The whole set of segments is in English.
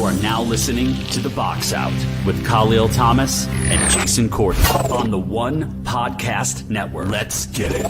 You are now listening to The Box Out with Kahlil Thomas and Jason Kahlil on the One Podcast Network. Let's get it.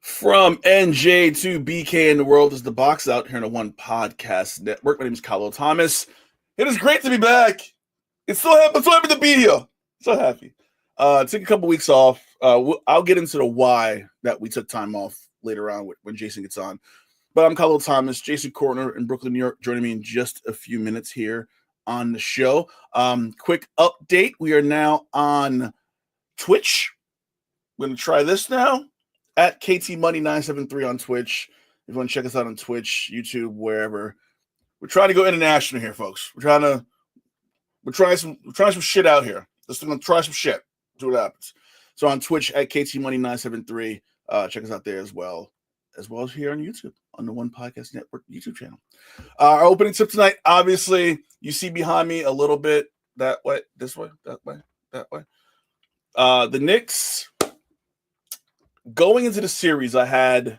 From NJ to BK in the world is The Box Out here on the One Podcast Network. My name is Kahlil Thomas. It is great to be back. It's so happy to be here. So happy. Took a couple weeks off. I'll get into the why that we took time off later on when Jason gets on. But I'm Kahlil Thomas, Jason Kahlil in Brooklyn, New York, joining me in just a few minutes here on the show. Quick update. We are now on Twitch. We're going to try this now. At KTMoney973 on Twitch. If you want to check us out on Twitch, YouTube, wherever. We're trying to go international here, folks. We're trying some shit out here. Let's try some shit. See what happens. So on Twitch at KTMoney973. Check us out there as well as here on YouTube on the One Podcast Network YouTube channel. Our opening tip tonight, obviously, you see behind me a little bit that way, this way, that way, that way. The Knicks. Going into the series, I'm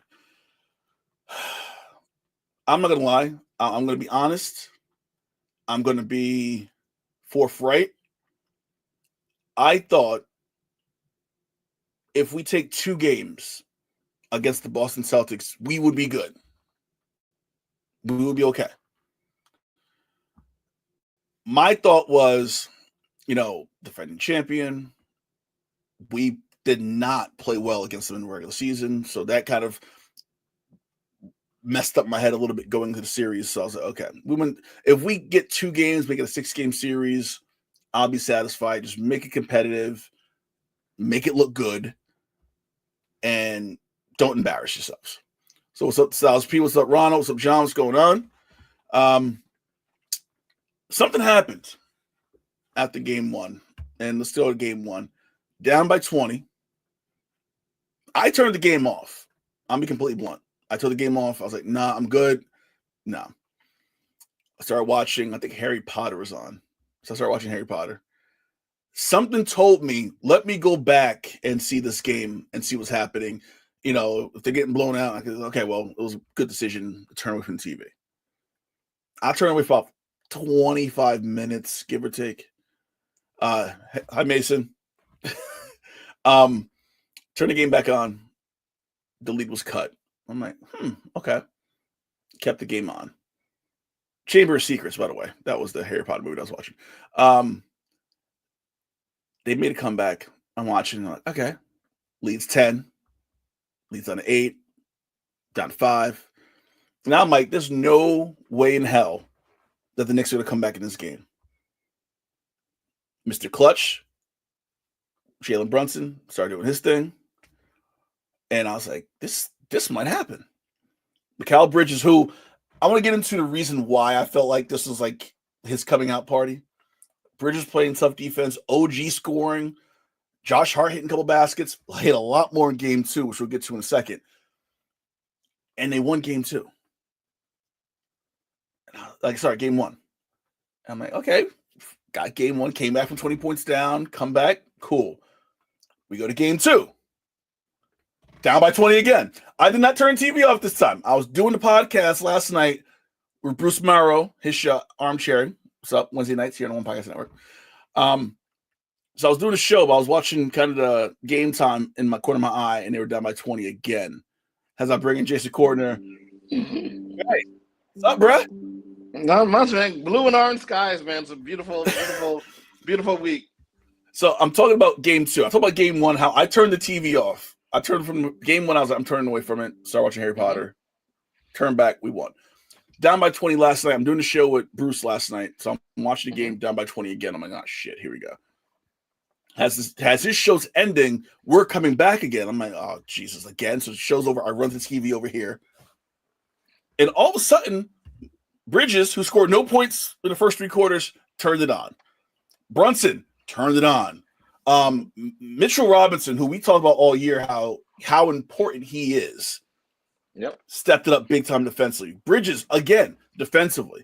not going to lie. I'm going to be honest. I'm going to be forthright. I thought if we take 2 games against the Boston Celtics, we would be good. We would be okay. My thought was, defending champion, we did not play well against them in the regular season, so that kind of messed up my head a little bit going into the series. So I was like, okay, if we get 2 games, make it a 6-game series, I'll be satisfied. Just make it competitive, make it look good, and don't embarrass yourselves. So what's up, Styles P? What's up, Ronald? What's up, John? What's going on? Something happened after game 1, and let's start game 1. Down by 20. I turned the game off. I'm being completely blunt. I turned the game off. I was like, nah, I'm good. No. I started watching, I think Harry Potter was on. So I started watching Harry Potter. Something told me, let me go back and see this game and see what's happening. If they're getting blown out, I could, okay, well, it was a good decision to turn away from the TV. I turned away for about 25 minutes, give or take. Hi, Mason. Turn the game back on. The lead was cut. I'm like, okay. Kept the game on. Chamber of Secrets, by the way. That was the Harry Potter movie I was watching. They made a comeback. I'm watching. I'm like, okay. Leads 10. Leads on 8. Down 5. Now I'm like, there's no way in hell that the Knicks are going to come back in this game. Mr. Clutch, Jalen Brunson, started doing his thing. And I was like, this might happen. Mikal Bridges, who I want to get into the reason why I felt like this was like his coming out party. Bridges playing tough defense, OG scoring, Josh Hart hitting a couple baskets, hit a lot more in game 2, which we'll get to in a second. And they won game 2. Game 1. And I'm like, okay, got game 1, came back from 20 points down, come back, cool. We go to game 2. Down by 20 again. I did not turn TV off this time. I was doing the podcast last night with Bruce Morrow, his show, Armchair. What's up? Wednesday nights here on the One Podcast Network. So I was doing a show, but I was watching kind of the game time in my corner of my eye, and they were down by 20 again. As I bring in Jason Kahlil. Hey, what's up, bro? Not much, man. Blue and orange skies, man. It's a beautiful, beautiful, beautiful week. So I'm talking about game 2. I'm talking about game 1, how I turned the TV off. I turned from game 1. I was like, I'm turning away from it. Started watching Harry Potter. Turn back. We won. Down by 20 last night. I'm doing the show with Bruce last night. So I'm watching the game down by 20 again. I'm like, oh, shit. Here we go. As his show's ending, we're coming back again. I'm like, oh, Jesus, again. So the show's over. I run the TV over here. And all of a sudden, Bridges, who scored no points in the first 3 quarters, turned it on. Brunson turned it on. Mitchell Robinson, who we talked about all year, how how important he is. Yep. Stepped it up big time defensively. Bridges, again, defensively.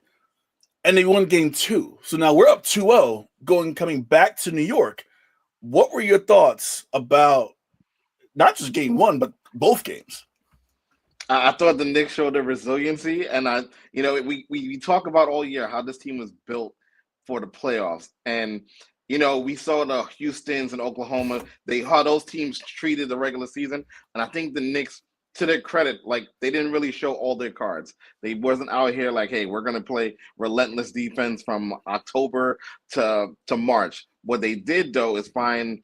And they won game 2. So now we're up 2-0 coming back to New York. What were your thoughts about not just game 1, but both games? I thought the Knicks showed their resiliency, and we talk about all year how this team was built for the playoffs, and we saw the Houstons and Oklahoma, how those teams treated the regular season, and I think the Knicks, to their credit, like they didn't really show all their cards. They wasn't out here like, hey, we're gonna play relentless defense from October to March. What they did though is find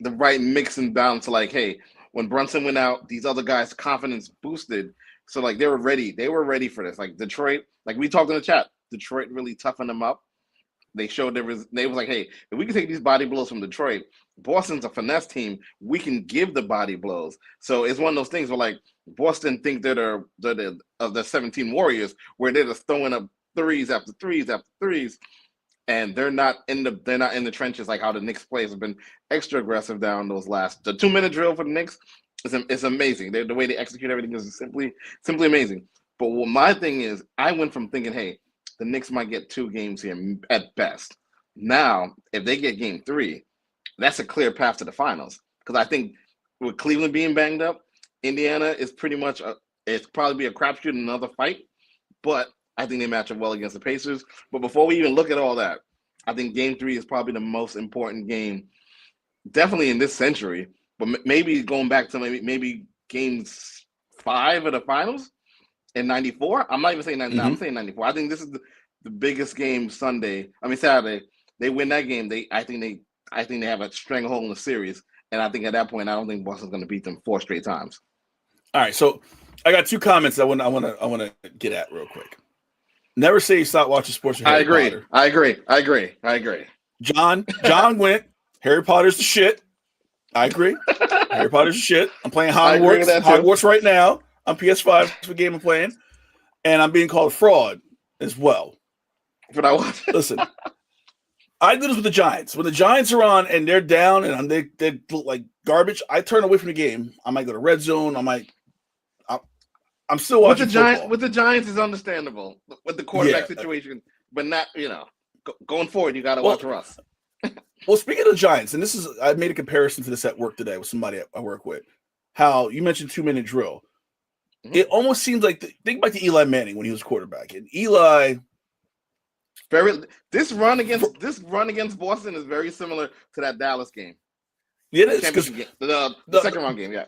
the right mix and balance. Like, hey, when Brunson went out, these other guys' confidence boosted. So like they were ready. They were ready for this. Like Detroit, like we talked in the chat, Detroit really toughened them up. They showed they was like, hey, if we can take these body blows from Detroit, Boston's a finesse team. We can give the body blows. So it's one of those things where like Boston think they're the 17 Warriors, where they're just throwing up threes after threes after threes, and they're not in the trenches like how the Knicks players have been extra aggressive down those the 2-minute drill for the Knicks is amazing. The way they execute everything is simply amazing. But what my thing is, I went from thinking, hey, the Knicks might get 2 games here at best. Now, if they get game 3, that's a clear path to the finals. Because I think with Cleveland being banged up, Indiana is pretty much it's probably be a crapshoot in another fight. But I think they match up well against the Pacers. But before we even look at all that, I think game 3 is probably the most important game, definitely in this century. But maybe going back to maybe games 5 of the finals in 94. I'm not even saying 99. I'm saying 94. I think this is the biggest game Saturday. They win that game. I think they have a stranglehold in the series. And I think at that point, I don't think Boston's going to beat them 4 straight times. All right, so I got 2 comments I want to get at real quick. Never say you stop watching sports. I agree. John went. Harry Potter's the shit. I agree. Harry Potter's the shit. I'm playing Hogwarts right now on PS5. That's the game I'm playing, and I'm being called a fraud as well. But I want listen. I do this with the Giants. When the Giants are on and they're down and they look like garbage, I turn away from the game. I might go to red zone. I'm still watching football. With the Giants is understandable with the quarterback situation, but not going forward. You got to watch Russ. Well, speaking of the Giants, and I made a comparison to this at work today with somebody I work with. How you mentioned 2-minute drill. Mm-hmm. It almost seems like think back to Eli Manning when he was quarterback, and Eli. This run against Boston is very similar to that Dallas game. It is because the second round game, yeah.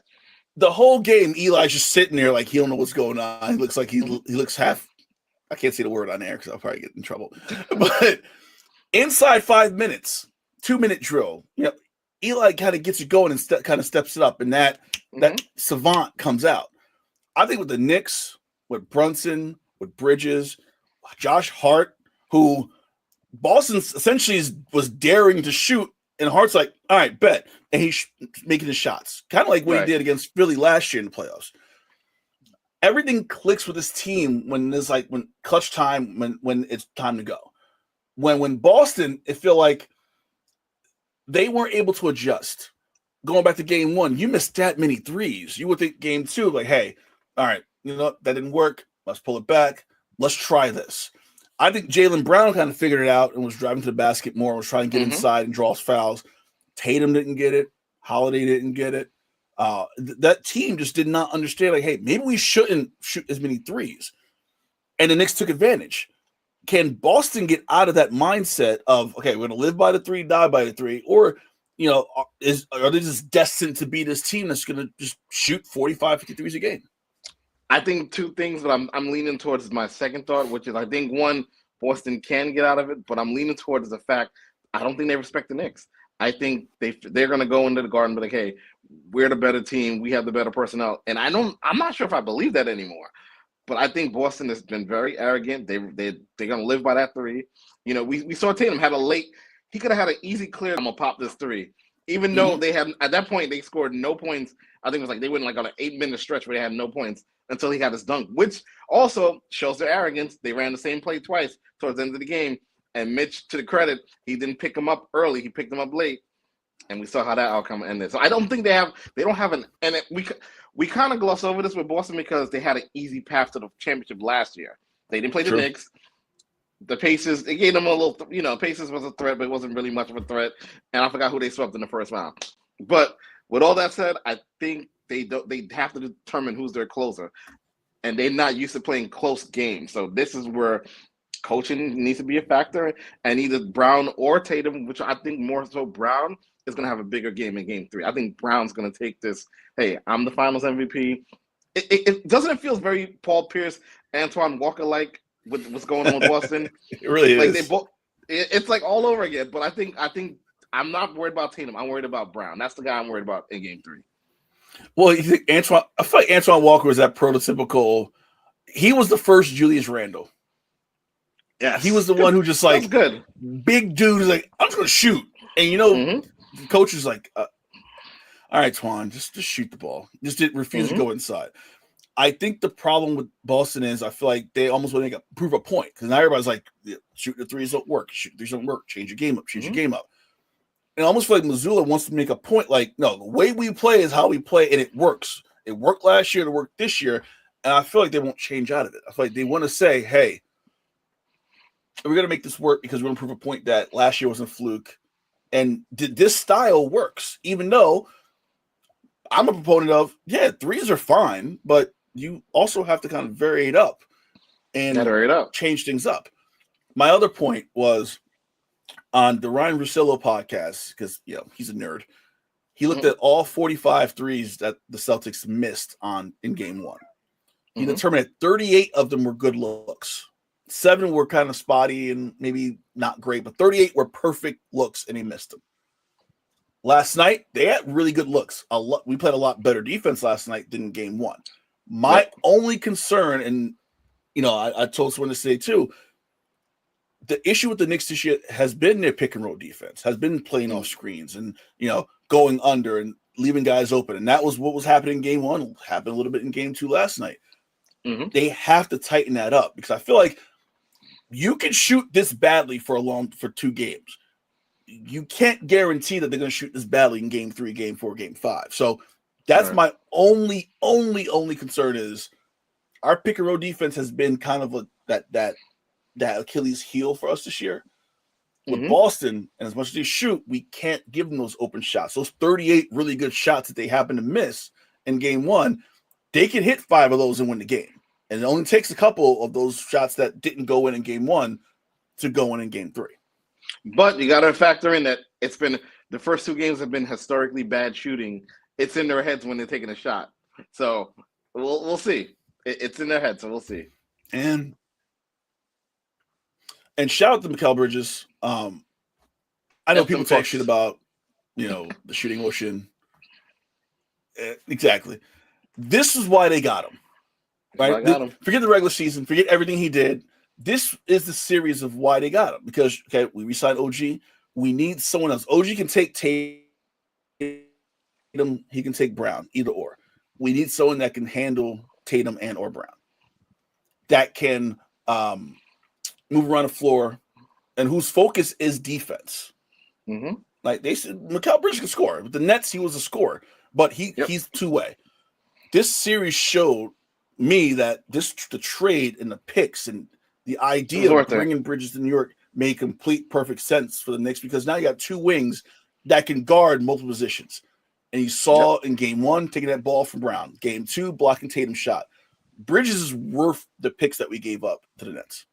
The whole game, Eli's just sitting there like he don't know what's going on. He looks like he looks half. I can't say the word on air because I'll probably get in trouble. But inside 5 minutes, 2-minute drill, Eli kind of gets you going and kind of steps it up, and that savant comes out. I think with the Knicks, with Brunson, with Bridges, Josh Hart, who Boston essentially was daring to shoot, and Hart's like, all right, bet. And he's making his shots. Kind of like what he did against Philly last year in the playoffs. Everything clicks with this team when clutch time, when it's time to go. When Boston, it feel like they weren't able to adjust. Going back to game 1, you missed that many threes. You would think game 2, like, hey, all right, that didn't work. Let's pull it back. Let's try this. I think Jaylen Brown kind of figured it out and was driving to the basket more, was trying to get inside and draw fouls. Tatum didn't get it. Holiday didn't get it. That team just did not understand, like, hey, maybe we shouldn't shoot as many threes. And the Knicks took advantage. Can Boston get out of that mindset of, okay, we're going to live by the 3, die by the 3, or, are they just destined to be this team that's going to just shoot 45, 50 threes a game? I think 2 things that I'm leaning towards is my second thought, which is I think, one, Boston can get out of it, but I'm leaning towards the fact I don't think they respect the Knicks. I think they're going to go into the Garden and be like, hey, we're the better team. We have the better personnel. And I'm not sure if I believe that anymore. But I think Boston has been very arrogant. They're going to live by that 3. We saw Tatum had he could have had an easy clear. I'm going to pop this 3. Even though they had, at that point, they scored no points. I think it was like they went on an 8-minute stretch where they had no points until he got his dunk, which also shows their arrogance. They ran the same play twice towards the end of the game. And Mitch, to the credit, he didn't pick him up early. He picked him up late. and we saw how that outcome ended. So I don't think they don't have an, and we kind of gloss over this with Boston because they had an easy path to the championship last year. They didn't play the Knicks. The Pacers, it gave them a little, Pacers was a threat, but it wasn't really much of a threat. And I forgot who they swept in the first round. But with all that said, I think they have to determine who's their closer. And they're not used to playing close games. So this is where coaching needs to be a factor. And either Brown or Tatum, which I think more so Brown, is going to have a bigger game in game 3. I think Brown's going to take this, hey, I'm the finals MVP. It doesn't feel very Paul Pierce, Antoine Walker-like with what's going on with Boston. It really like is. They both, it's like all over again. But I think I'm not worried about Tatum. I'm worried about Brown. That's the guy I'm worried about in game 3. Well, you think I feel like Antoine Walker was that prototypical. He was the first Julius Randle. Yes. He was the one who just like good. Big dude who's like, I'm just gonna shoot. And the coach is like, all right, Twan, just shoot the ball. Just refuse to go inside. I think the problem with Boston is I feel like they almost want to prove a point because now everybody's like, shooting the threes don't work. Shooting the threes don't work. Change your game up. Change your game up. And I almost feel like Missoula wants to make a point like, no, the way we play is how we play, and it works. It worked last year, it worked this year, and I feel like they won't change out of it. I feel like they want to say, hey, we're going to make this work because we're going to prove a point that last year wasn't a fluke. And this style works, even though I'm a proponent of, threes are fine, but you also have to kind of vary it up and change things up. My other point was on the Ryan Russillo podcast, because he's a nerd. He looked at all 45 threes that the Celtics missed in game 1. He determined that 38 of them were good looks. 7 were kind of spotty and maybe not great, but 38 were perfect looks, and he missed them. Last night, they had really good looks. We played a lot better defense last night than game 1. My only concern, and I told someone to say too, the issue with the Knicks this year has been their pick and roll defense, has been playing off screens and going under and leaving guys open. And that was what was happening in game 1, happened a little bit in game 2 last night. They have to tighten that up because I feel like you can shoot this badly for 2 games. You can't guarantee that they're going to shoot this badly in game 3, game 4, game 5. So that's my only concern is our pick and roll defense has been kind of that Achilles heel for us this year. With Boston, and as much as they shoot, we can't give them those open shots. Those 38 really good shots that they happen to miss in game 1, they can hit 5 of those and win the game. And it only takes a couple of those shots that didn't go in game 1 to go in game 3. But you got to factor in that it's been the first 2 games have been historically bad shooting. It's in their heads when they're taking a shot. So we'll see. It's in their heads, so we'll see. And shout out to Mikal Bridges. I know people talk shit about, the shooting motion. Exactly. This is why they got him. Right? Forget the regular season. Forget everything he did. This is the series of why they got him. Because, we re-signed OG. We need someone else. OG can take Tatum. He can take Brown, either or. We need someone that can handle Tatum and or Brown. That can move around the floor and whose focus is defense. Like they said, Mikal Bridges can score. With the Nets, he was a scorer, but he's two-way. This series showed me that the trade and the picks and the idea of bringing Bridges to New York made complete perfect sense for the Knicks because now you got 2 wings that can guard multiple positions. And you saw in game 1 taking that ball from Brown. Game 2, blocking Tatum's shot. Bridges is worth the picks that we gave up to the Nets.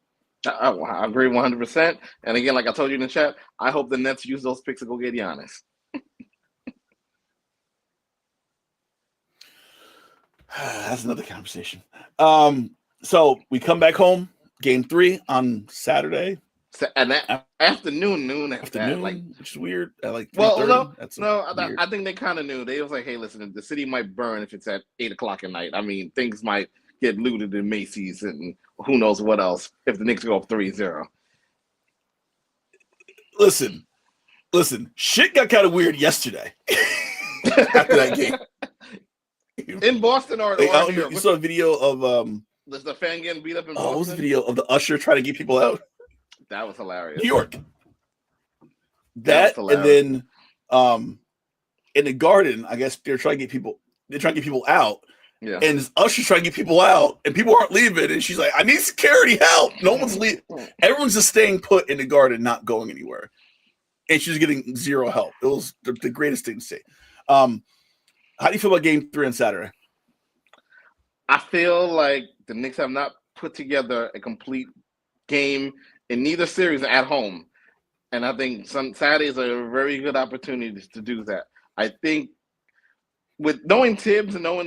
I agree 100%. And again, like I told you in the chat, I hope the Nets use those picks to go get Giannis. That's another conversation. So we come back home, game 3 on Saturday. And that afternoon after that, which is weird. At like 3:30. I think they kind of knew. They was like, hey, listen, the city might burn if it's at 8:00 at night. I mean, things might get looted in Macy's and who knows what else if the Knicks go up 3-0. Listen, shit got kind of weird yesterday after that game. In Boston or you saw a video of the fan getting beat up in Boston? What was the video of the usher trying to get people out? That was hilarious. New York. That and then In the Garden, I guess they're trying to get people out. Yeah. And Usher's trying to get people out, and people aren't leaving. And she's like, I need security help. No one's leaving. Everyone's just staying put in the Garden, not going anywhere. And she's getting zero help. It was the greatest thing to see. How do you feel about Game 3 on Saturday? I feel like the Knicks have not put together a complete game in neither series at home. And I think Saturday is a very good opportunity to do that. I think with knowing Tibbs and knowing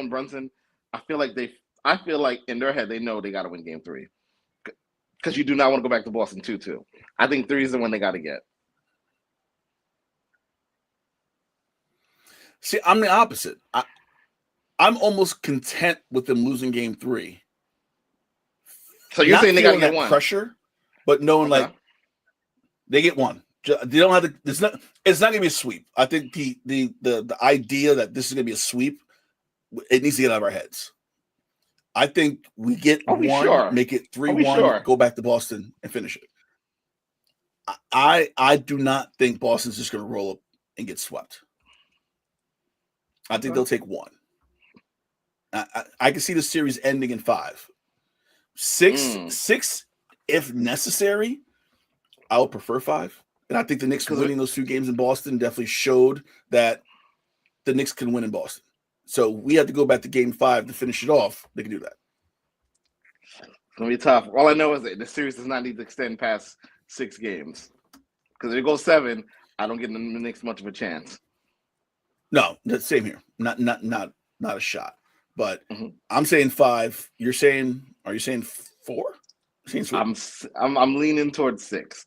Brunson, I feel like in their head they know they got to win Game 3 because you do not want to go back to Boston 2-2. I think 3 is the one they got to get. See, I'm the opposite. I'm almost content with them losing Game 3. So you're saying they got to get one pressure, but knowing like they get one. They don't have to. It's not going to be a sweep. I think the idea that this is going to be a sweep, it needs to get out of our heads. I think we get one, make it 3-1, go back to Boston and finish it. I do not think Boston's just going to roll up and get swept. I think they'll take one. I can see the series ending in 5. 6, if necessary. I would prefer 5. And I think the Knicks winning those 2 games in Boston definitely showed that the Knicks can win in Boston. So we have to go back to Game 5 to finish it off. They can do that. It's going to be tough. All I know is that the series does not need to extend past 6 games. Because if it goes 7, I don't give the Knicks much of a chance. No, that's same here. Not a shot. But I'm saying 5. Are you saying 4? I'm leaning towards 6.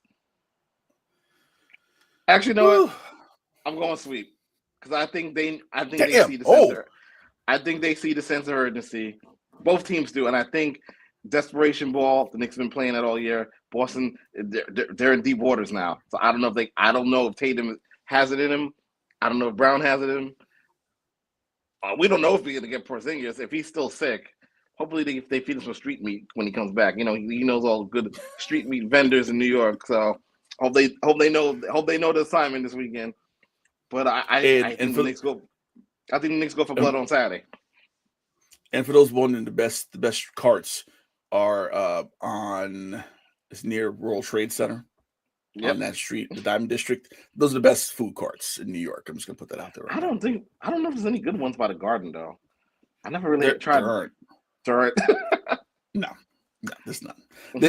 Actually, you know what? I'm going sweep because I think they see the sense. I think they see the sense of urgency. Both teams do, and I think desperation ball. The Knicks have been playing that all year. Boston, they're in deep waters now. So I don't know if Tatum has it in him. I don't know if Brown has it in him. We don't know if we're gonna get Porzingis if he's still sick. Hopefully they feed him some street meat when he comes back. You know, he knows all the good street meat vendors in New York. So hope they know the assignment this weekend. But I think the Knicks go for blood on Saturday. And for those wondering, the best carts are it's near World Trade Center. Yep. On that street, the Diamond District. Those are the best food carts in New York. I'm just gonna put that out there. I don't know if there's any good ones by the Garden though. I never really tried. There aren't. No, there's none.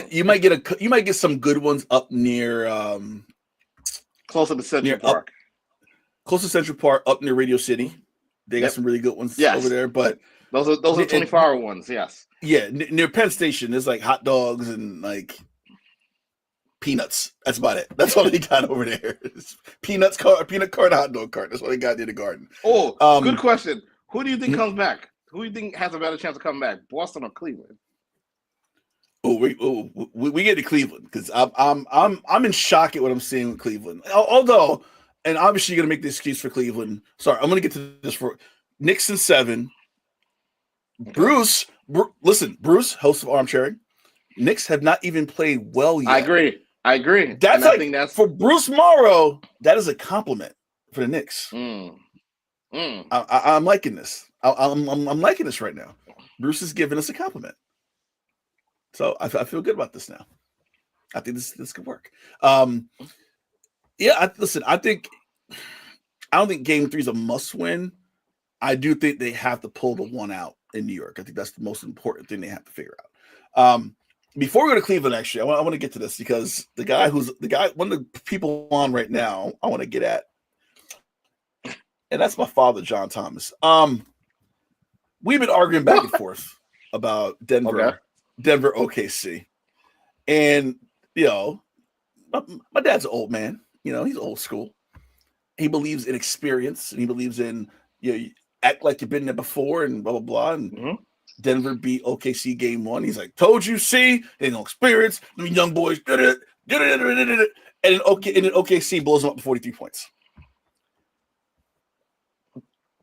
You might get some good ones up near closer to Central Park. Close to Central Park, up near Radio City. They got some really good ones over there. But those are 24-hour ones. Yes. Yeah, near Penn Station, there's like hot dogs and like peanuts. That's about it. That's all they got over there. Peanut cart, hot dog cart. That's what they got near the Garden. Oh, good question. Who do you think comes back? Who do you think has a better chance of coming back, Boston or Cleveland? We get to Cleveland because I'm in shock at what I'm seeing with Cleveland. Although, and obviously you're gonna make the excuse for Cleveland. Sorry, I'm gonna get to this for Knicks in 7. Bruce, host of Armchairing. Knicks have not even played well yet. I agree. I think that's for Bruce Morrow. That is a compliment for the Knicks. I'm liking this. I'm liking this right now. Bruce is giving us a compliment, so I feel good about this now. I think this could work. I don't think Game 3 is a must-win. I do think they have to pull the one out in New York. I think that's the most important thing they have to figure out. Before we go to Cleveland, actually, I want to get to this because one of the people on right now, I want to get at, and that's my father, John Thomas. We've been arguing back and forth about Denver OKC, and my dad's an old man. He's old school. He believes in experience, and he believes in you act like you've been there before, and blah blah blah. And Denver beat OKC game 1. He's like, told you, see, they no experience. I mean, young boys did it. And then OKC blows them up to 43 points.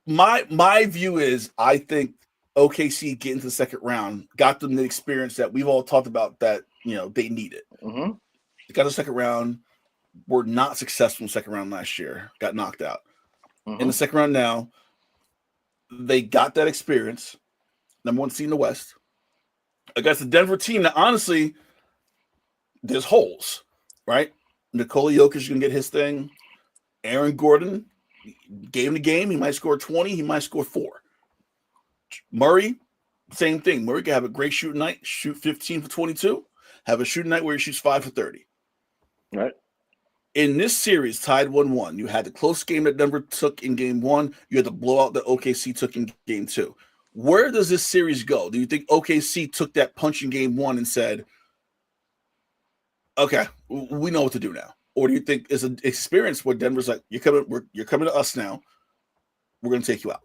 My view is I think OKC getting to the second round got them the experience that we've all talked about that they needed. They got to the second round. were not successful in the second round last year, got knocked out. Mm-hmm. In the second round now, they got that experience. Number 1 seed in the West against the Denver team that honestly, there's holes, right? Nikola Jokic is going to get his thing. Aaron Gordon, game to game, he might score 20, he might score 4. Murray, same thing. Murray can have a great shooting night, shoot 15 for 22, have a shooting night where he shoots 5 for 30. Right. In this series, tied 1-1, you had the close game that Denver took in game 1. You had the blowout that OKC took in game 2. Where does this series go? Do you think OKC took that punch in game 1 and said, okay, we know what to do now? Or do you think it's an experience where Denver's like, you're coming to us now. We're going to take you out?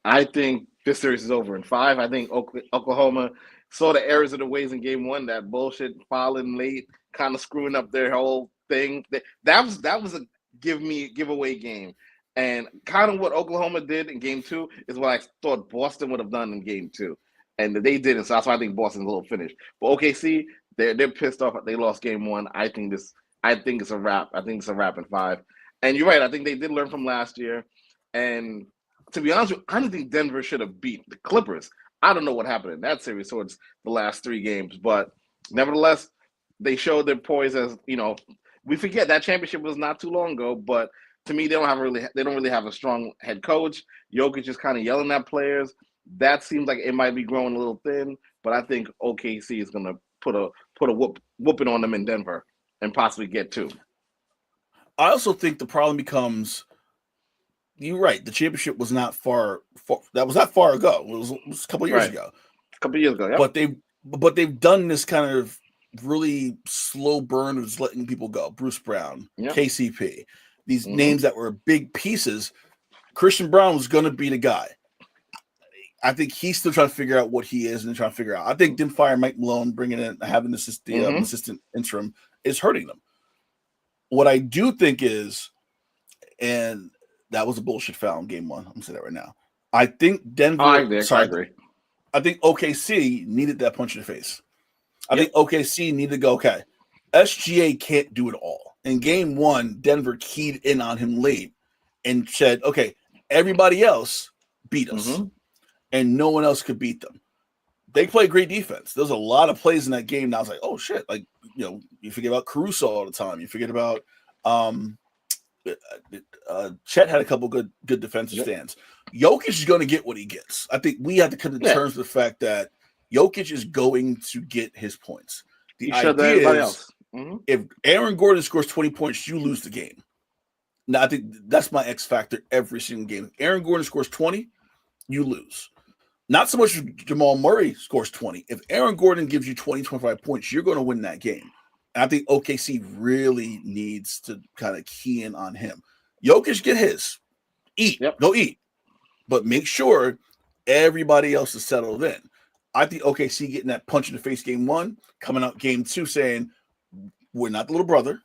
I think this series is over in 5. I think Oklahoma saw the errors of the ways in game 1, that bullshit fouling late, kind of screwing up their whole thing. That was a giveaway game. And kind of what Oklahoma did in game 2 is what I thought Boston would have done in game 2. And they didn't, so that's why I think Boston's a little finished. But OKC, they're pissed off. They lost game 1. I think it's a wrap. I think it's a wrap in 5. And you're right. I think they did learn from last year. And to be honest with you, I don't think Denver should have beat the Clippers. I don't know what happened in that series towards the last 3 games. But nevertheless, they showed their poise as, we forget that championship was not too long ago. But to me, they don't really have a strong head coach. Jokic is kind of yelling at players. That seems like it might be growing a little thin. But I think OKC is going to put a whooping on them in Denver and possibly get 2. I also think the problem becomes, you're right, the championship was not far that was not far ago. It was a couple years ago. A couple years ago, yeah. But they've done this kind of really slow burn of just letting people go. Bruce Brown, KCP, these names that were big pieces. Christian Brown was going to be the guy. I think he's still trying to figure out what he is and trying to figure out. I think them fire Mike Malone, bringing in, having the assistant interim is hurting them. What I do think is, and that was a bullshit foul in game 1. I'm going to say that right now. I think Denver. I agree. I think OKC needed that punch in the face. I think OKC needed to go, okay, SGA can't do it all. In game 1, Denver keyed in on him late and said, okay, everybody else beat us. And no one else could beat them. They play great defense. There's a lot of plays in that game. And I was like, oh shit! Like, you forget about Caruso all the time. You forget about Chet had a couple good defensive stands. Jokic is going to get what he gets. I think we have to come to terms with the fact that Jokic is going to get his points. The idea is, if Aaron Gordon scores 20 points, you lose the game. Now, I think that's my X factor every single game. If Aaron Gordon scores 20, you lose. Not so much if Jamal Murray scores 20. If Aaron Gordon gives you 20, 25 points, you're going to win that game. And I think OKC really needs to kind of key in on him. Jokic, get his. Go eat. But make sure everybody else is settled in. I think OKC getting that punch in the face game 1, coming out game 2 saying, we're not the little brother.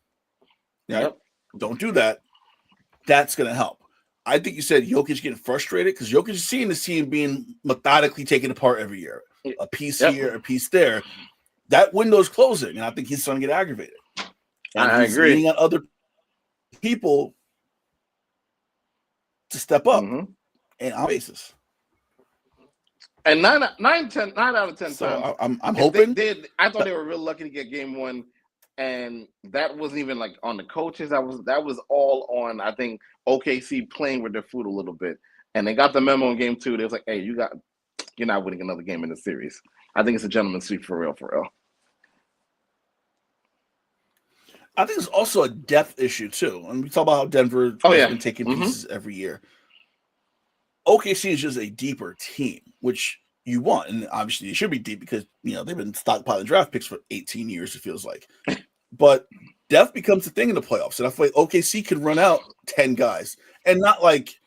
Don't do that. That's going to help. I think you said Jokic getting frustrated because Jokic is seeing this team being methodically taken apart every year. A piece here, a piece there. That window's closing, and I think he's starting to get aggravated. And I agree. Leaning on other people to step up and on basis. And 9 out of 10 so times. I'm hoping. I thought they were real lucky to get game 1. And that wasn't even like on the coaches. That was all on, I think, OKC playing with their foot a little bit. And they got the memo in game 2. They was like, hey, you're not winning another game in the series. I think it's a gentleman's sweep for real. I think it's also a depth issue too. And we talk about how Denver has been taking pieces every year. OKC is just a deeper team, which you want. And obviously it should be deep because they've been stockpiling draft picks for 18 years, it feels like. But depth becomes a thing in the playoffs. And I feel like OKC could run out 10 guys and not like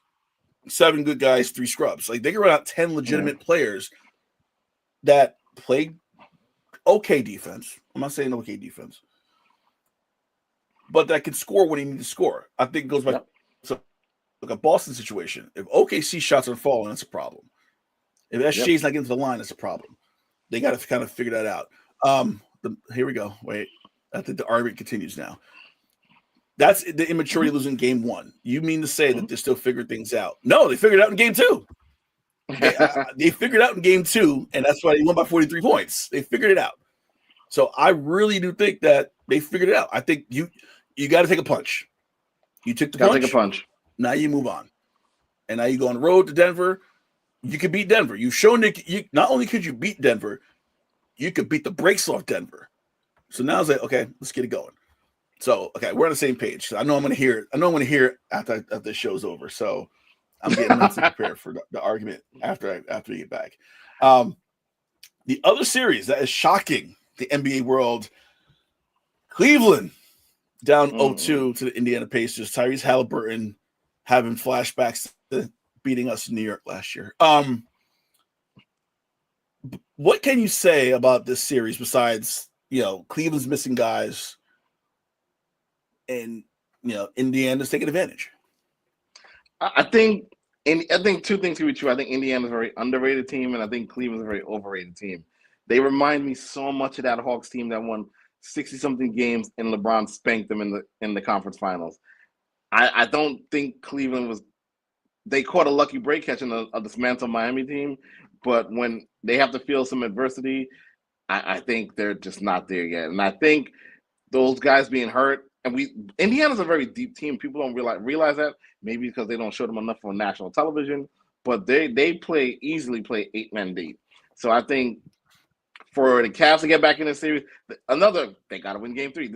7 good guys, 3 scrubs. Like they can run out 10 legitimate players that play okay defense. I'm not saying okay defense, but that can score when he needs to score. I think it goes back to like a Boston situation. If OKC shots are falling, that's a problem. If SGA's not getting to the line, that's a problem. They got to kind of figure that out. Here we go. Wait. I think the argument continues now. That's the immaturity losing game one. You mean to say that they still figured things out? No, they figured it out in game two. They figured it out in game two, and that's why they won by 43 points. They figured it out. So I really do think that they figured it out. I think you got to take a punch. You took the punch. Take a punch. Now you move on. And now you go on the road to Denver. You could beat Denver. You've shown that you not only could you beat Denver, you could beat the brakes off Denver. So now it's like, okay, let's get it going. So, okay, we're on the same page. I know I'm going to hear it. I know I'm going to hear it after the show's over. So I'm getting mentally prepared for the argument after we get back. The other series that is shocking the NBA world, Cleveland down 0-2 to the Indiana Pacers. Tyrese Halliburton having flashbacks to beating us in New York last year. What can you say about this series besides, Cleveland's missing guys and, Indiana's taking advantage? I think two things can be true. I think Indiana's a very underrated team, and I think Cleveland's a very overrated team. They remind me so much of that Hawks team that won 60-something games, and LeBron spanked them in the conference finals. I don't think Cleveland was. They caught a lucky break catching a dismantled Miami team, but when they have to feel some adversity, I think they're just not there yet. And I think those guys being hurt, and Indiana's a very deep team. People don't realize that, maybe because they don't show them enough on national television, but they easily play 8-man deep. So I think for the Cavs to get back in the series, they got to win Game 3.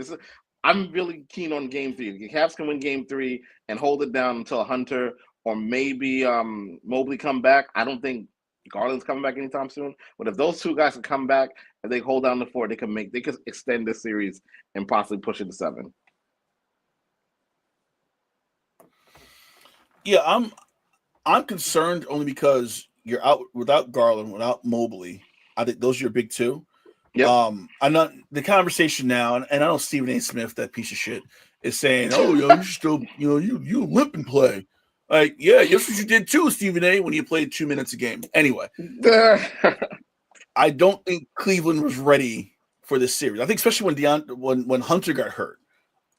I'm really keen on Game 3. The Cavs can win Game 3 and hold it down until Hunter or maybe Mobley come back. I don't think Garland's coming back anytime soon. But if those two guys can come back and they hold down the fort, they could extend this series and possibly push it to 7. Yeah, I'm concerned only because you're out without Garland, without Mobley. I think those are your big two. Yep. I'm not the conversation now, and I know Stephen A. Smith, that piece of shit, is saying, "Oh, you still, you limp and play." Like, yeah, that's what you did too, Stephen A. When you played 2 minutes a game. Anyway, I don't think Cleveland was ready for this series. I think especially when Hunter got hurt.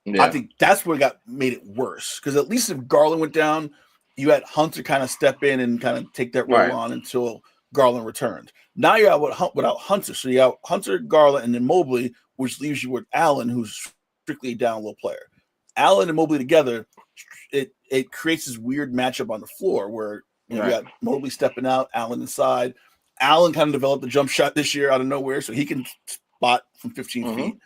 Yeah. I think that's what made it worse. Because at least if Garland went down, you had Hunter kind of step in and kind of take that role on until Garland returned. Now you're out without Hunter. So you have Hunter, Garland, and then Mobley, which leaves you with Allen, who's strictly a down low player. Allen and Mobley together, it creates this weird matchup on the floor where you got Mobley stepping out, Allen inside. Allen kind of developed the jump shot this year out of nowhere, so he can spot from 15 feet.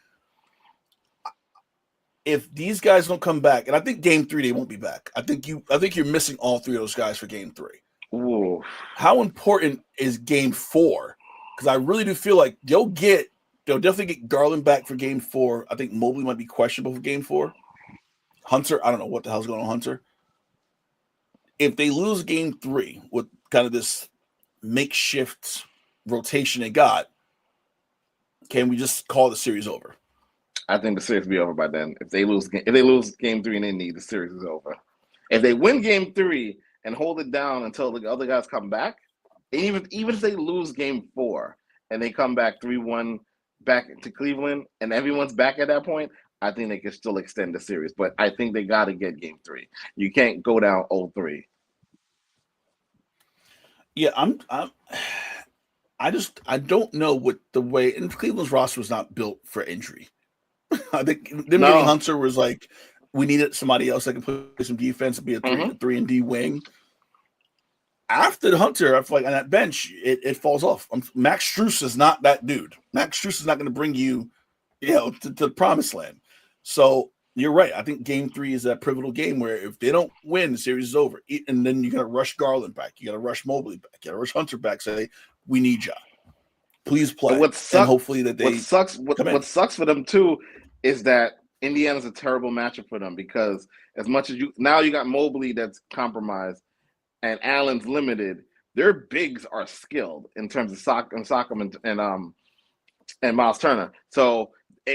If these guys don't come back, and I think Game 3 they won't be back. I think you're missing all three of those guys for Game 3. Ooh. How important is Game 4? Because I really do feel like they'll definitely get Garland back for Game 4. I think Mobley might be questionable for Game 4. Hunter, I don't know what the hell's going on, Hunter. If they lose Game 3 with kind of this makeshift rotation they got, can we just call the series over? I think the series will be over by then. If they lose Game 3 and they need, the series is over. If they win Game 3 and hold it down until the other guys come back, even if they lose Game 4 and they come back 3-1 back to Cleveland and everyone's back at that point, I think they can still extend the series. But I think they got to get Game 3. You can't go down 0-3. Yeah, I don't know what the way, and Cleveland's roster was not built for injury. I think them getting Hunter was like, we needed somebody else that can play some defense and be a 3-and-D wing. After the Hunter, I feel like on that bench, it falls off. Max Strus is not that dude. Max Strus is not going to bring you, to the promised land. So you're right. I think Game 3 is that pivotal game where if they don't win, the series is over. And then you got to rush Garland back. You got to rush Mobley back. You got to rush Hunter back. Say, we need you. Please play. And hopefully that they. What sucks for them too is that Indiana's a terrible matchup for them because as much as you got Mobley that's compromised and Allen's limited, their bigs are skilled in terms of Siakam and Miles Turner. So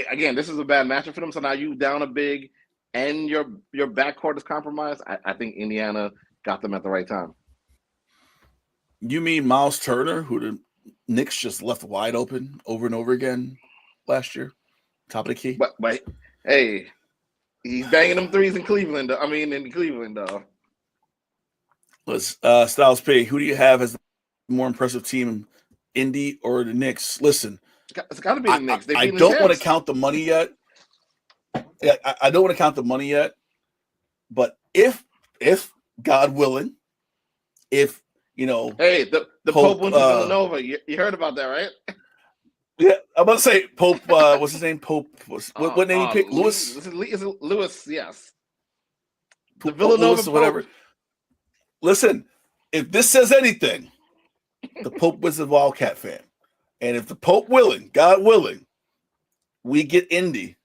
again, this is a bad matchup for them. So now you down a big and your backcourt is compromised. I think Indiana got them at the right time. You mean Miles Turner, who the Knicks just left wide open over and over again last year? Top of the key. But hey, He's banging them threes in Cleveland. In Cleveland, though. Let's Styles P. Who do you have as the more impressive team, Indy or the Knicks? Listen, it's got to be the Knicks. I don't want to count the money yet. Yeah, I don't want to count the money yet. But if God willing, hey, the Pope went to Villanova. You heard about that, right? Yeah, I'm about to say Pope. What's his name? Pope. What name he picked? Lewis. Is it Lewis? Yes. The Pope Villanova Lewis or whatever. Pope. Listen, if this says anything, the Pope was a Wildcat fan, and if the Pope willing, God willing, we get Indy,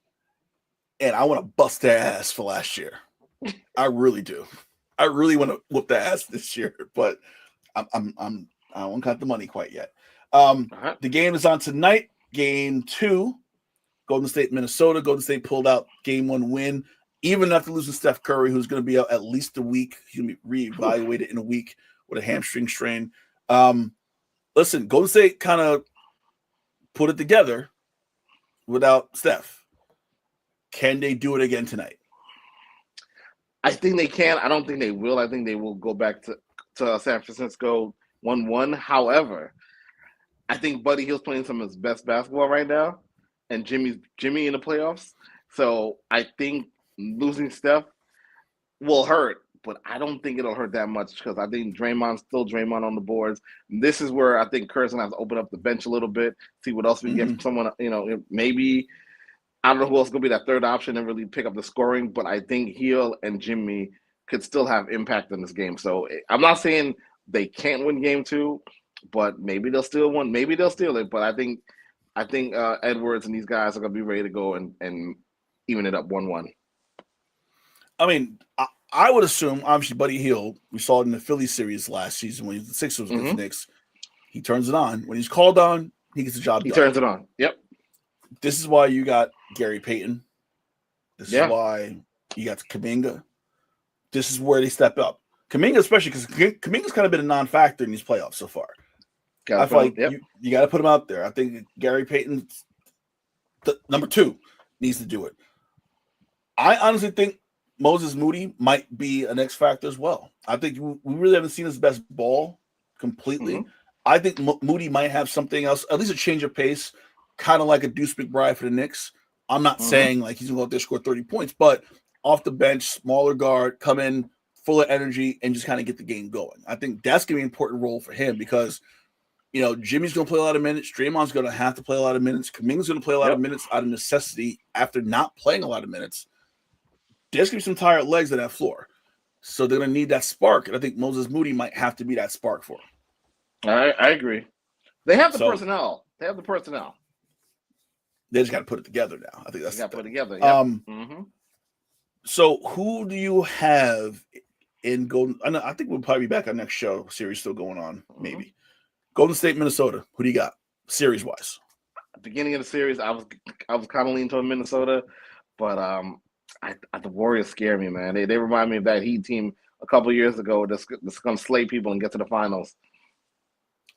and I want to bust their ass for last year. I really do. I really want to whoop their ass this year, but I don't count the money quite yet. The game is on tonight. Game 2, Golden State, Minnesota. Golden State pulled out game 1 win, even after losing Steph Curry, who's going to be out at least a week. He's going to be reevaluated in a week with a hamstring strain. Listen, Golden State kind of put it together without Steph. Can they do it again tonight? I think they can. I don't think they will. I think they will go back to San Francisco 1-1. However, I think Buddy Hield's playing some of his best basketball right now, and Jimmy in the playoffs. So I think losing Steph will hurt, but I don't think it'll hurt that much because I think Draymond's still Draymond on the boards. This is where I think Kerr's gonna have to open up the bench a little bit, see what else we can get from someone. Maybe I don't know who else is gonna be that third option and really pick up the scoring, but I think Hield and Jimmy could still have impact in this game. So I'm not saying they can't win game 2, but maybe they'll still win. Maybe they'll steal it. But I think Edwards and these guys are gonna be ready to go and even it up 1-1. I mean, I would assume, obviously, Buddy Hield, we saw it in the Philly series last season when the Sixers with the Knicks. He turns it on. When he's called on, he gets the job done. He turns it on. Yep. This is why you got Gary Payton. This is why you got Kuminga. This is where they step up. Kuminga, especially because Kuminga's kind of been a non-factor in these playoffs so far. I feel like you got to put him out there. I think Gary Payton, number 2, needs to do it. I honestly think Moses Moody might be an X factor as well. I think we really haven't seen his best ball completely. I think Moody might have something else, at least a change of pace, kind of like a Deuce McBride for the Knicks. I'm not saying like he's going to go out there score 30 points, but off the bench, smaller guard, come in full of energy and just kind of get the game going. I think that's going to be an important role for him because, Jimmy's going to play a lot of minutes. Draymond's going to have to play a lot of minutes. Kuminga's going to play a lot of minutes out of necessity after not playing a lot of minutes. There's going to be some tired legs on that floor. So they're going to need that spark. And I think Moses Moody might have to be that spark for him. I agree. They have the personnel. They just got to put it together now. I think that's got to put it together. Yep. So who do you have in Golden? I think we'll probably be back on next show. Series still going on, maybe. Golden State, Minnesota. Who do you got, series-wise? Beginning of the series, I was kind of leaning toward Minnesota, but the Warriors scare me, man. They remind me of that Heat team a couple years ago that's going to slay people and get to the finals.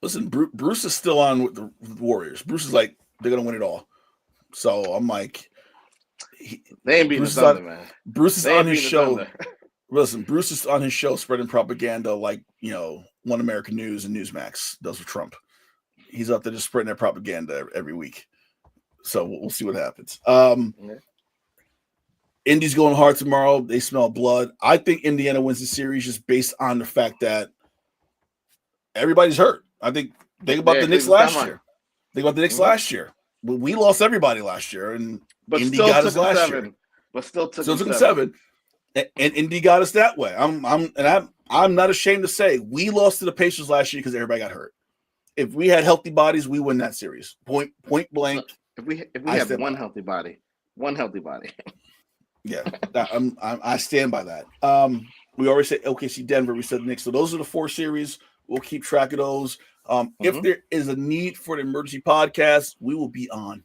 Listen, Bruce is still on with the Warriors. Bruce is like, they're going to win it all. So I'm like, they ain't beating the Thunder, man. Bruce is on his show. Listen, Bruce is on his show spreading propaganda like, One American News and Newsmax does with Trump. He's out there just spreading that propaganda every week. So we'll see what happens. Indy's going hard tomorrow. They smell blood. I think Indiana wins the series just based on the fact that everybody's hurt. Think about the Knicks last year. Think about the Knicks last year. We lost everybody last year, and Indy got us last year. But still took them 7. And Indy got us that way. I'm not ashamed to say we lost to the Pacers last year because everybody got hurt. If we had healthy bodies, we win that series. Point blank. If we had one healthy body. Yeah, I stand by that. We already said OKC, Denver. We said Knicks. So those are the 4 series. We'll keep track of those. If there is a need for an emergency podcast, we will be on.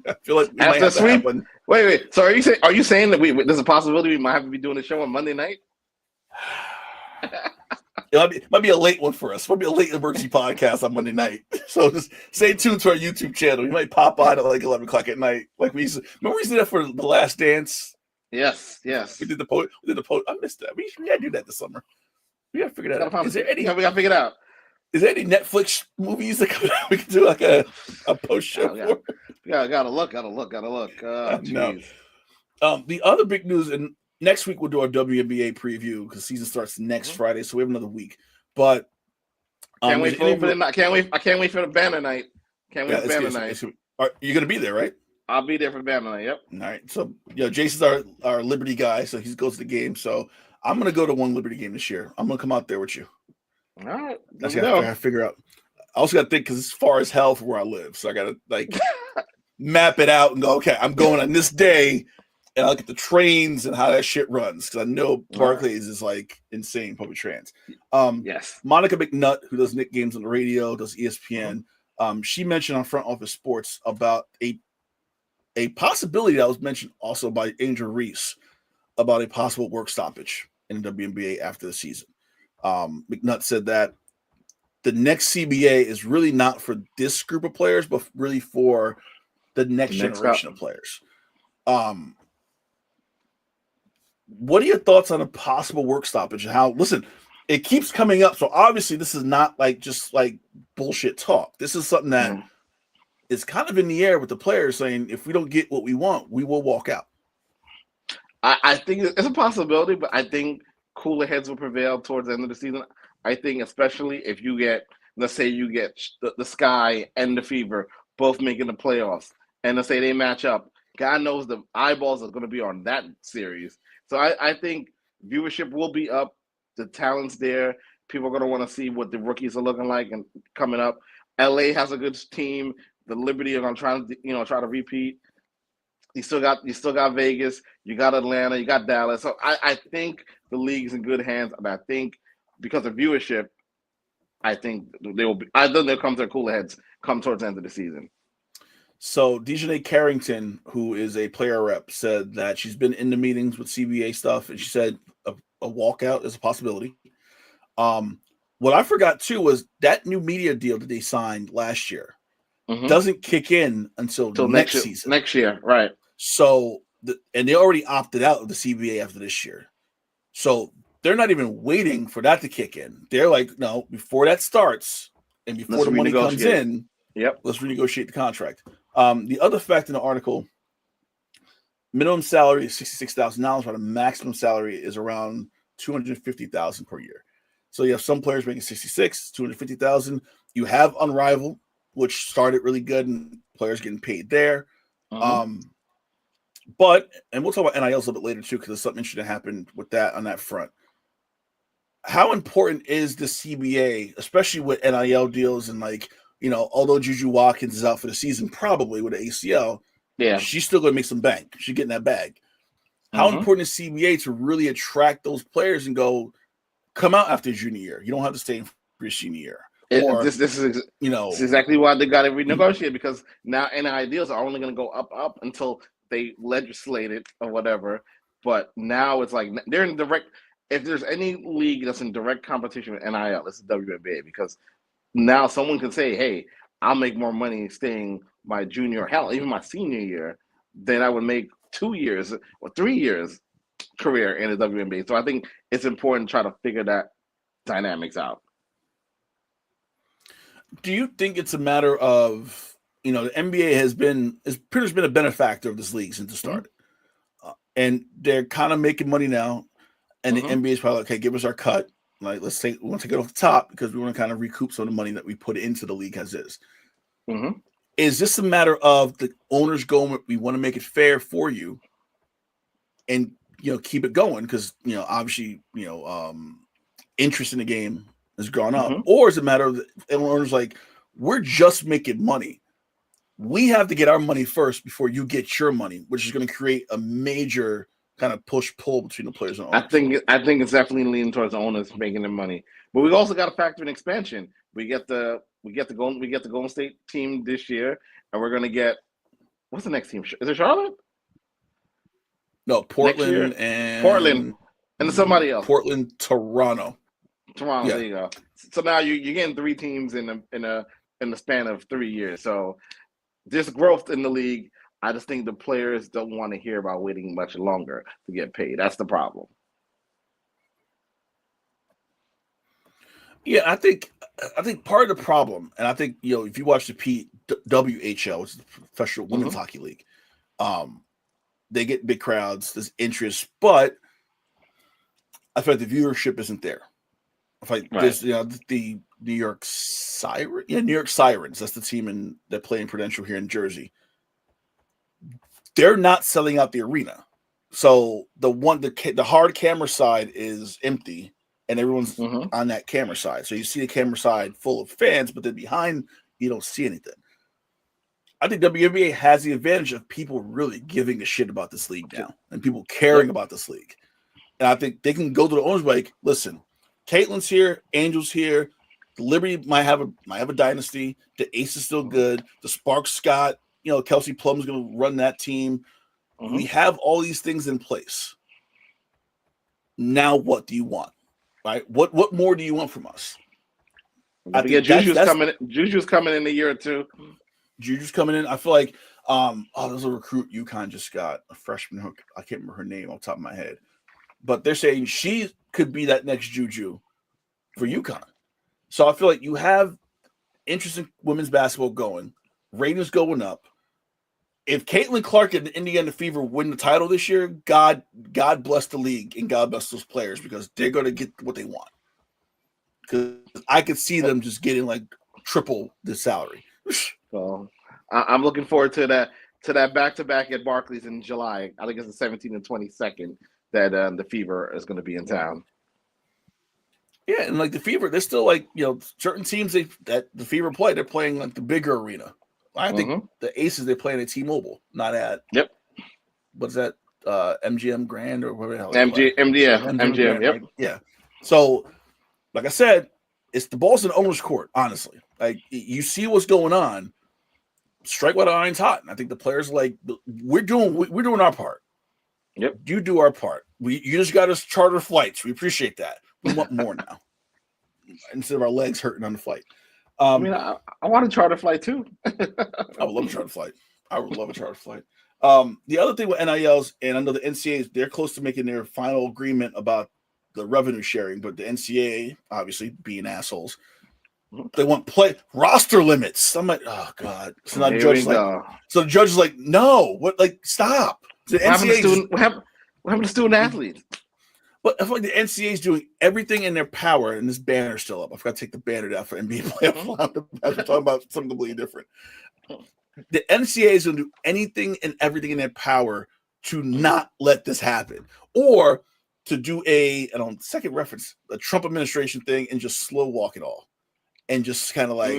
I feel like we after sweep. Wait. So are you saying that there's a possibility we might have to be doing a show on Monday night? It might be a late one for us. It might be a late emergency podcast on Monday night. So just stay tuned to our YouTube channel. You might pop on at like 11 o'clock at night. Like we used to do that for The Last Dance Yes. We did the post. I missed that. We gotta do that this summer. We gotta figure that out. Is there any? Yeah, we gotta figure it out. Is there any Netflix movies that come out we can do like a post show for? Gotta look. No. Jeez. The other big news, and next week we'll do our WNBA preview because season starts next Friday, so we have another week. But can't wait for I can't wait for the banner night. Can't wait for banner night. You're gonna be there, right? I'll be there for banner night. Yep. All right. So Jason's our Liberty guy, so he goes to the game. So I'm gonna go to one Liberty game this year. I'm gonna come out there with you. All right. I gotta figure out. I also gotta think because as far as hell for where I live, so I gotta like map it out and go. Okay, I'm going on this day, and I'll get the trains and how that shit runs because I know Barclays is like insane public trans. Yes. Monica McNutt, who does Knicks games on the radio, does ESPN. She mentioned on Front Office Sports about a possibility that was mentioned also by Angel Reese about a possible work stoppage in the WNBA after the season. McNutt said that the next CBA is really not for this group of players, but really for the next generation of players. What are your thoughts on a possible work stoppage and how, listen, it keeps coming up. So obviously this is not like just like bullshit talk. This is something that is kind of in the air with the players saying, if we don't get what we want, we will walk out. I think it's a possibility, but I think cooler heads will prevail towards the end of the season. I think especially if you get, let's say you get the Sky and the Fever both making the playoffs, and let's say they match up, God knows the eyeballs are going to be on that series. So I think viewership will be up. The talent's there. People are going to want to see what the rookies are looking like and coming up. LA has a good team. The Liberty are going to try to repeat. You still got Vegas. You got Atlanta. You got Dallas. So I think the league's in good hands, and I think because of viewership, I think they'll come to their cooler heads come towards the end of the season. So Dejanay Carrington, who is a player rep, said that she's been in the meetings with CBA stuff, and she said a walkout is a possibility. What I forgot too was that new media deal that they signed last year doesn't kick in until next season. Next year, right? So and they already opted out of the CBA after this year, so they're not even waiting for that to kick in. They're like, no, before that starts and before the money comes in, let's renegotiate the contract. The other fact in the article, minimum salary is $66,000, but the maximum salary is around $250,000 per year. So you have some players making 66, 250,000. You have Unrivaled, which started really good, and players getting paid there. But we'll talk about NILs a little bit later too, because there's something interesting that happened with that on that front. How important is the CBA, especially with NIL deals and although Juju Watkins is out for the season, probably with an ACL, she's still going to make some bank. She's getting that bag. How important is CBA to really attract those players and go, come out after junior year? You don't have to stay for your senior year. This is exactly why they got to renegotiate, because now NIL deals are only going to go up until they legislate it or whatever. But now it's like they're in direct. If there's any league that's in direct competition with NIL, it's the WNBA, because now someone can say, hey, I'll make more money staying my junior, hell, even my senior year, than I would make 2 years or 3 years career in the WNBA. So I think it's important to try to figure that dynamics out. Do you think it's a matter of, the NBA has pretty much been a benefactor of this league since it started. And they're kind of making money now. And the NBA is probably like, okay, give us our cut. Like, we want to take it off the top because we want to kind of recoup some of the money that we put into the league as is. Is this a matter of the owners going, we want to make it fair for you and, keep it going? Because, obviously, interest in the game has gone up. Or is it a matter of the owners like, we're just making money. We have to get our money first before you get your money, which is going to create a major kind of push-pull between the players and owners. I think it's definitely leaning towards the owners making their money. But we also got to factor in expansion. We get the Golden State team this year, and we're going to get, what's the next team? Is it Charlotte? No, Portland and then somebody else. Portland, Toronto. Yeah. There you go. So now you're getting 3 teams in the span of 3 years. So there's growth in the league. I just think the players don't want to hear about waiting much longer to get paid. That's the problem. Yeah, I think part of the problem, and I think if you watch the WHL, which is the Professional Women's Hockey League, they get big crowds, there's interest, but I feel like the viewership isn't there. If like there's the New York Sirens, New York Sirens, that's the team that play in Prudential here in Jersey. They're not selling out the arena, so the hard camera side is empty. And everyone's on that camera side. So you see the camera side full of fans, but then behind, you don't see anything. I think WNBA has the advantage of people really giving a shit about this league now and people caring about this league. And I think they can go to the owners like, listen, Caitlin's here, Angel's here, Liberty might have a dynasty, the Ace is still good, the Sparks Scott, Kelsey Plum's going to run that team. We have all these things in place. Now what do you want? Right? What more do you want from us? I think Juju's coming in a year or two. Juju's coming in. I feel like there's a recruit UConn just got, a freshman. I can't remember her name off the top of my head. But they're saying she could be that next Juju for UConn. So I feel like you have interesting women's basketball going, ratings going up. If Caitlin Clark and the Indiana Fever win the title this year, God bless the league and God bless those players because they're going to get what they want. Because I could see them just getting like triple the salary. So I'm looking forward to that back-to-back at Barclays in July. I think it's the 17th and 22nd that the Fever is going to be in town. Yeah, and like the Fever, they're still like certain teams that the Fever play. They're playing like the bigger arena. I think the Aces, they play at T-Mobile, not at what's that? MGM Grand or whatever the hell. MGM. Yep. Right? Yeah. So, like I said, it's the ball's in the owner's court. Honestly, like you see what's going on. Strike while the iron's hot. And I think the players we're doing our part. Yep. You do our part. You just got us charter flights. We appreciate that. We want more now instead of our legs hurting on the flight. I want a charter flight too. I would love a charter flight. I would love a charter flight. The other thing with NILs, and I know the NCAA, they're close to making their final agreement about the revenue sharing, but the NCAA, obviously being assholes, they want roster limits. I'm like, oh God. So now the judge is like, no, what? Like, stop. The NCAA. What happened to student athletes? But I feel like the NCAA is doing everything in their power, and this banner's still up. I forgot to take the banner down for NBA playoff. We're talking about something completely different. The NCAA is going to do anything and everything in their power to not let this happen, or to do second reference, a Trump administration thing, and just slow walk it all, and just kind of like,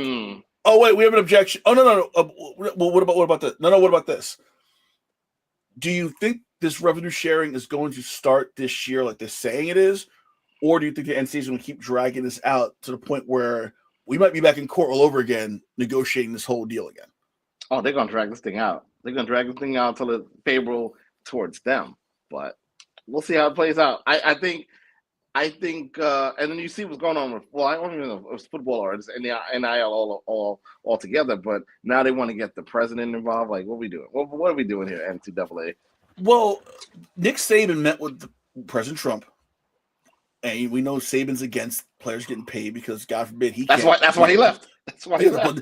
oh wait, we have an objection. Oh no. Well, what about this? No, what about this? Do you think this revenue sharing is going to start this year like they're saying it is? Or do you think the NCAA is going to keep dragging this out to the point where we might be back in court all over again, negotiating this whole deal again? Oh, they're going to drag this thing out. They're going to drag this thing out until it's favorable towards them. But we'll see how it plays out. I think, and then you see what's going on with, I don't even know if it's football or it's NIL all together, but now they want to get the president involved. Like, what are we doing? What are we doing here, NCAA? Well, Nick Saban met with President Trump, and we know Saban's against players getting paid because, God forbid, That's why he left. That's why he left.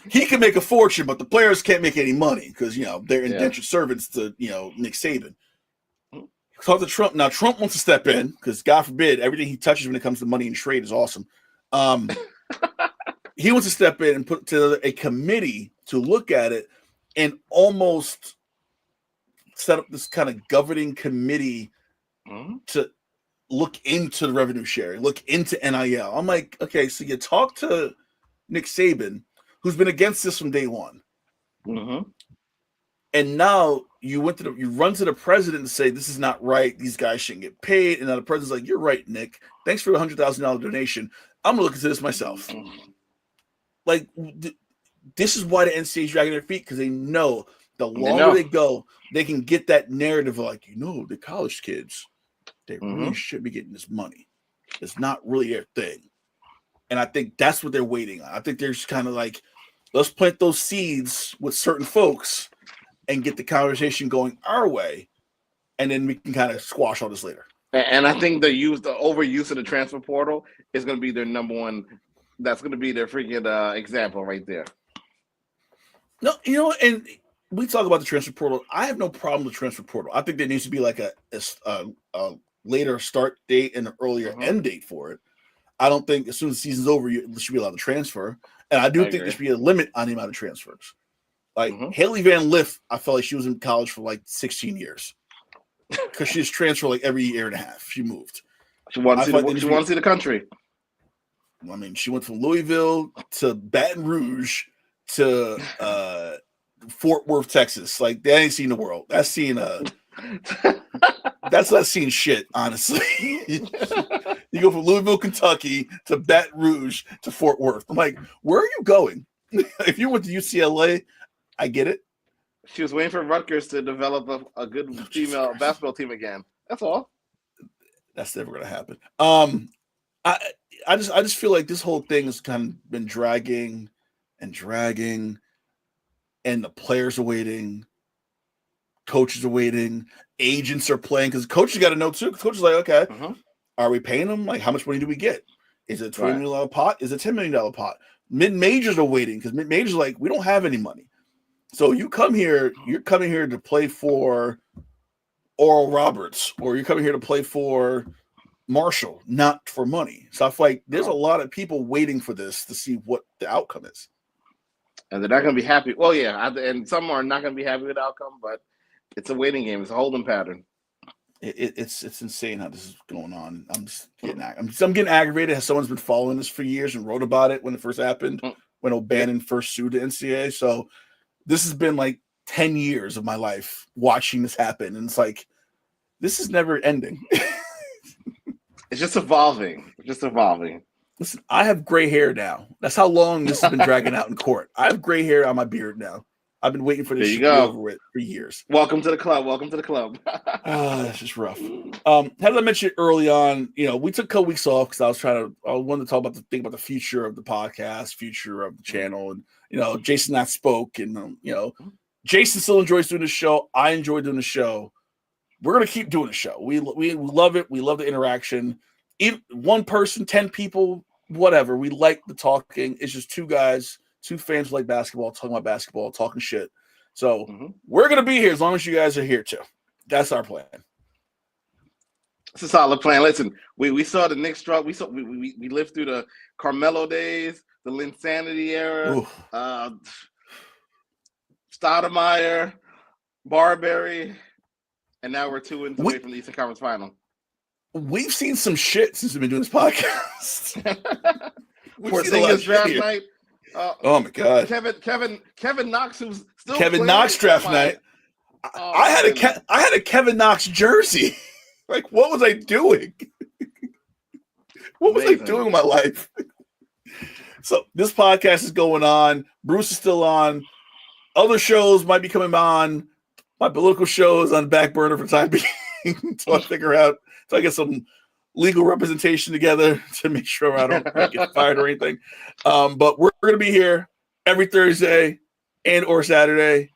He can make a fortune, but the players can't make any money because they're indentured servants to Nick Saban. Talk to Trump. Now Trump wants to step in because, God forbid, everything he touches when it comes to money and trade is awesome. He wants to step in and put together a committee to look at it and almost set up this kind of governing committee to look into the revenue sharing, look into NIL. I'm like, okay, so you talk to Nick Saban, who's been against this from day one. And now you run to the president and say, this is not right. These guys shouldn't get paid. And now the president's like, you're right, Nick. Thanks for the $100,000 donation. I'm going to look into this myself. Like, this is why the NCAA is dragging their feet, because they know the longer they go, they can get that narrative of like, the college kids, they really should be getting this money. It's not really their thing. And I think that's what they're waiting on. I think they're just kind of like, let's plant those seeds with certain folks, and get the conversation going our way, and then we can kind of squash all this later. And I think the overuse of the transfer portal is going to be their number one. That's going to be their freaking example right there. No, and we talk about the transfer portal. I have no problem with the transfer portal. I think there needs to be like a later start date and an earlier end date for it. I don't think as soon as the season's over, you should be allowed to transfer. And I think there should be a limit on the amount of transfers. Like Haley Van Lith, I felt like she was in college for like 16 years. Because she just transferred like every year and a half. She moved. She wants to see the country. I mean, she went from Louisville to Baton Rouge to Fort Worth, Texas. Like, they ain't seen the world. That's not seeing shit, honestly. You go from Louisville, Kentucky to Baton Rouge to Fort Worth. I'm like, where are you going? If you went to UCLA, I get it. She was waiting for Rutgers to develop a good female basketball team again. That's all. That's never going to happen. I just feel like this whole thing has kind of been dragging, and the players are waiting, coaches are waiting, agents are playing because coaches got to know too. Coaches are like, okay, are we paying them? Like, how much money do we get? Is it a $20 million pot? Is it a $10 million pot? Mid majors are waiting because mid majors are like, we don't have any money. So you're coming here to play for Oral Roberts, or you're coming here to play for Marshall, not for money. So I feel like there's a lot of people waiting for this to see what the outcome is. And they're not going to be happy. Well, yeah, and some are not going to be happy with the outcome, but it's a waiting game. It's a holding pattern. It's insane how this is going on. I'm getting aggravated. Someone's been following this for years and wrote about it when it first happened, when O'Bannon first sued the NCAA. So this has been like 10 years of my life watching this happen. And it's like, this is never ending. It's just evolving. Listen, I have gray hair now. That's how long this has been dragging out in court. I have gray hair on my beard now. I've been waiting for this shit to be over with for years. Welcome to the club. That's just rough. As I mentioned early on, we took a couple weeks off because I wanted to talk about the future of the podcast, future of the channel, and Jason and I spoke, and Jason still enjoys doing the show. I enjoy doing the show. We're gonna keep doing the show. We love it. We love the interaction. Even one person, 10 people, whatever. We like the talking. It's just two guys, two fans who like basketball, talking about basketball, talking shit. So we're gonna be here as long as you guys are here too. That's our plan. It's a solid plan. Listen, we saw the Knicks drop. We lived through the Carmelo days, the Linsanity era, Stoudemire, Barberry, and now we're 2 wins away from the Eastern Conference Final. We've seen some shit since we've been doing this podcast. Porzingis draft night. Oh my god, Kevin Knox, who's still Kevin Knox draft night. I had a Kevin Knox jersey. Like, what was I doing? What was I doing with my life? So this podcast is going on. Bruce is still on. Other shows might be coming on. My political show is on the back burner for the time being until I get some legal representation together to make sure I don't get fired or anything. But we're going to be here every Thursday and or Saturday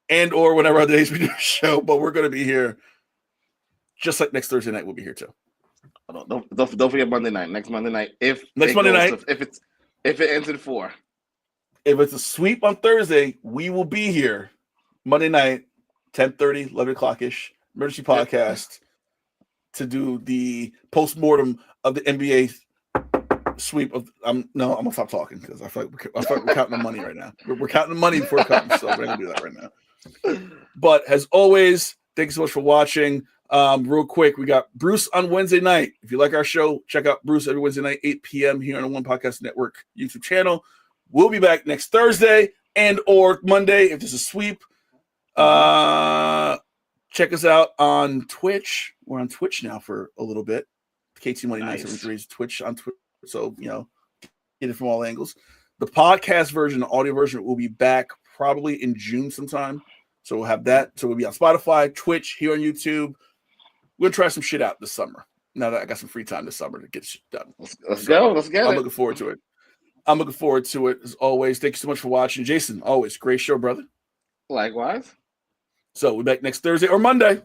and or whatever other days we do a show. But we're going to be here just like next Thursday night. We'll be here too. Don't forget Monday night. Next Monday night. If it ends in 4. If it's a sweep on Thursday, we will be here Monday night, 10:30, 11 o'clock-ish, emergency podcast to do the postmortem of the NBA sweep of. I'm gonna stop talking because I feel like we're counting the money right now. We're counting the money before it comes, so we're gonna do that right now. But as always, thank you so much for watching. Real quick, we got Bruce on Wednesday night. If you like our show, check out Bruce every Wednesday night, 8 p.m. here on the One Podcast Network YouTube channel. We'll be back next Thursday and or Monday if there's a sweep. Check us out on Twitch. We're on Twitch now for a little bit. KT Money 973 is Twitch on Twitch. So, get it from all angles. The podcast version, the audio version, will be back probably in June sometime. So we'll have that. So we'll be on Spotify, Twitch, here on YouTube. We're going to try some shit out this summer. Now that I got some free time this summer to get shit done. Let's go. Let's get it. I'm looking forward to it. As always. Thank you so much for watching. Jason, always great show, brother. Likewise. So we're back next Thursday or Monday.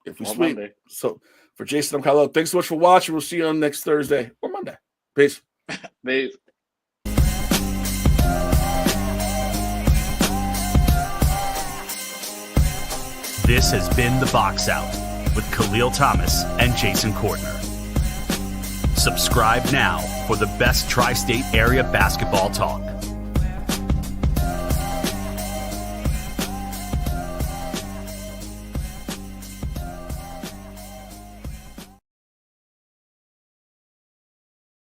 If we Or sweep. Monday. So for Jason and Kahlil, thanks so much for watching. We'll see you on next Thursday or Monday. Peace. Peace. This has been The Box Out with Kahlil Thomas and Jason Kortner. Subscribe now for the best tri-state area basketball talk.